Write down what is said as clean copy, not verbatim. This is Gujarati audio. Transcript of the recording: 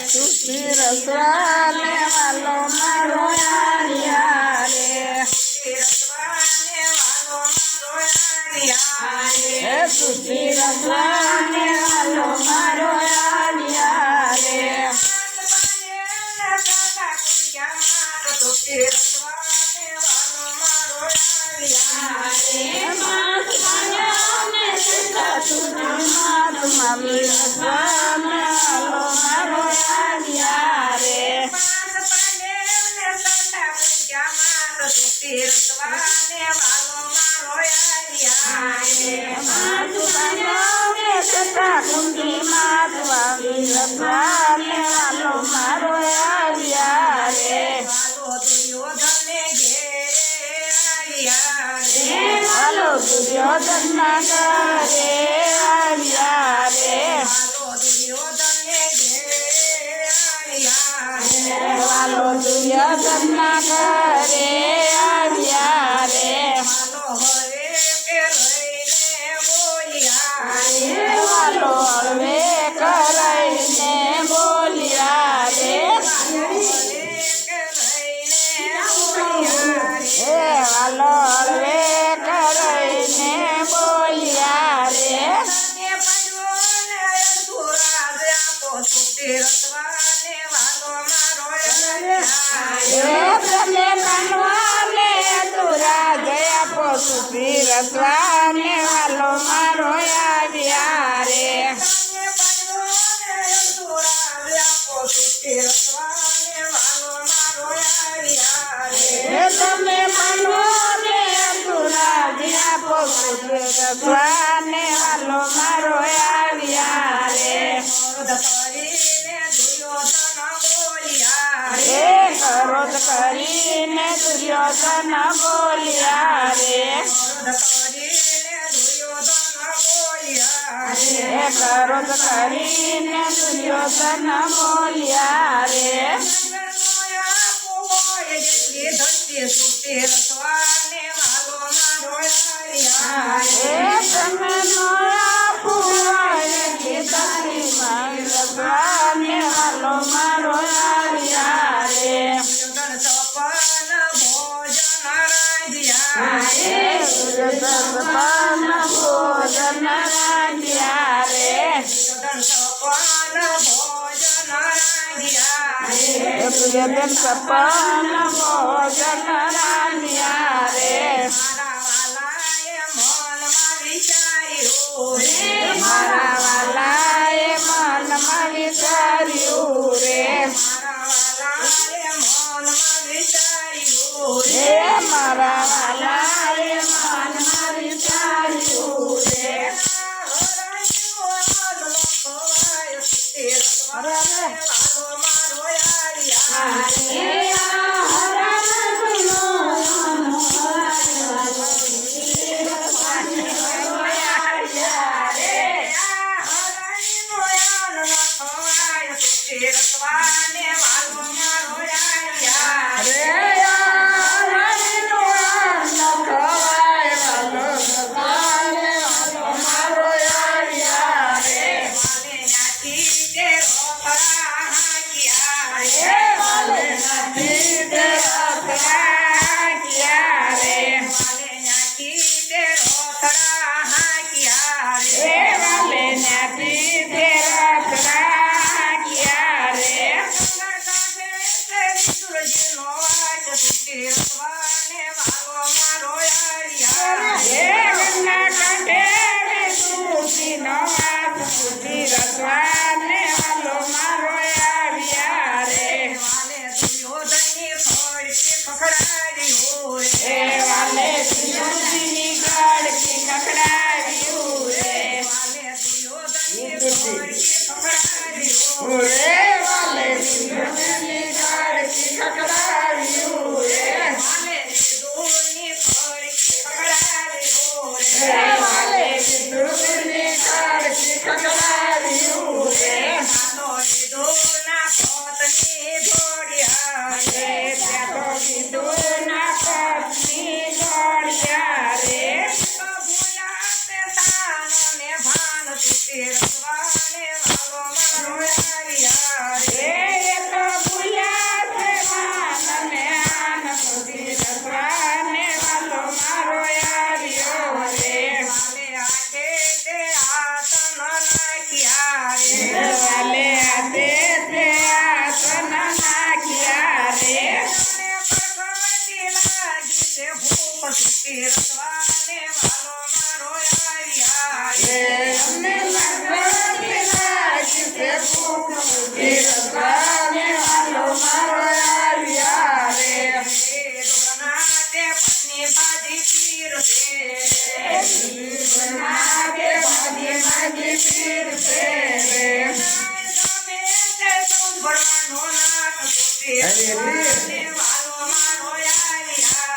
સુખી રસવાને વાલો મારો યાર સુખી રસવાને વાલો મારો યાર दुर्योधन करे आलिया रे वालो दुर्योधन करे आलिया रे वालो हळवे कराईने बोलिया रे वालो हळवे रसवाने वालो मारो यार તમે મનોને અધૂરા દિયા રસવાને વાલો મારો યાર ક્રોધ કરીને દુર્યોધન બોલ્યા રે ક્રોધ કરીને દુર્યોધન બોલ્યા રે તમે વાલો મારો યાર ભોજન રાંધ્યા રે પ્રિયદન સપન ભોજન રાંધ્યા રે મારા વાલાએ મનમાં વિચાર્યું રે મારા વાલાએ મનમાં વિચાર્યું રે રસવાને વાલો મારો એ તો ભૂલ્યા છે માન ને આન સુધી રસવાને વાલો મારો યારિયો રે વાલે હાથે તે આસન નાખ્યા રે રસવાને વાલો મારો યારિયા પત્ની બાજી પીર ભણવાનો નાથ વાલો મારો યારિયા